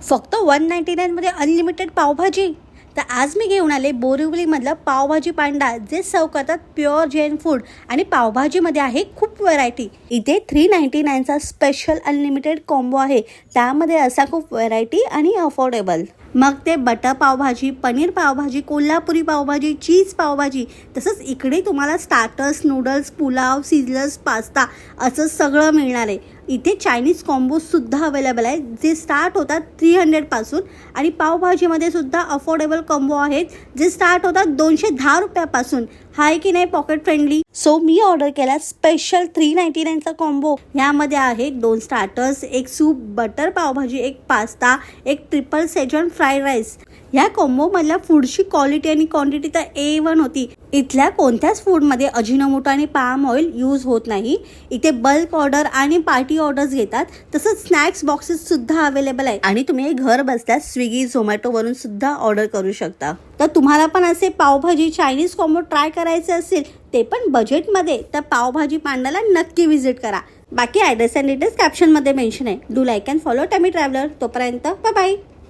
फक्त 199 मध्ये अनलिमिटेड पावभाजी. तर आज मी घेऊन आले बोरिवलीमधलं पावभाजी पांडा, जे सर्व करतात प्युअर जैन फूड. आणि पावभाजीमध्ये आहे खूप व्हरायटी. इथे 399चा स्पेशल अनलिमिटेड कॉम्बो आहे. त्यामध्ये असा खूप व्हरायटी आणि अफोर्डेबल. मग ते बटर पावभाजी, पनीर पावभाजी, कोल्हापुरी पावभाजी, चीज पावभाजी, तसंच इकडे तुम्हाला starters, noodles, pulao, sizzlers, pasta असं सगळं मिळणार आहे. इथे चायनीज कॉम्बोसुद्धा अवेलेबल आहे, जे स्टार्ट होतात 300पासून. आणि पावभाजीमध्ये सुद्धा अफोर्डेबल कॉम्बो आहेत, जे स्टार्ट होतात 210 रुपयापासून. आहे की नाही पॉकेट फ्रेंडली. सो मी ऑर्डर केला स्पेशल 399चा कॉम्बो. यामध्ये आहे 2 स्टार्टर्स, एक सूप, बटर पावभाजी, एक पास्ता, एक ट्रिपल सेजवान फ्राईड राईस. या कॉम्बोमधल्या फूडची क्वालिटी आणि क्वांटिटी तर A1 होती. इथल्या कोणत्याच फूडमध्ये अजिनोमोटो आणि पाम ऑइल यूज होत नाही. इथे बल्क ऑर्डर आणि पार्टी ऑर्डर्स घेतात. तसंच स्नॅक्स बॉक्सेस सुद्धा अवेलेबल आहेत. आणि तुम्ही घर बसल्या स्विगी, झोमॅटोवरून सुद्धा ऑर्डर करू शकता. तर तुम्हाला पण असे पावभाजी चायनीज कॉम्बो ट्राय करायचे असेल, ते पण बजेटमध्ये, तर पावभाजी पांडाला नक्की व्हिजिट करा. बाकी ॲड्रेस अँड डिटेल्स कॅप्शनमध्ये मेन्शन आहे. Do like and follow Tummy Traveller. तोपर्यंत बाय बाय.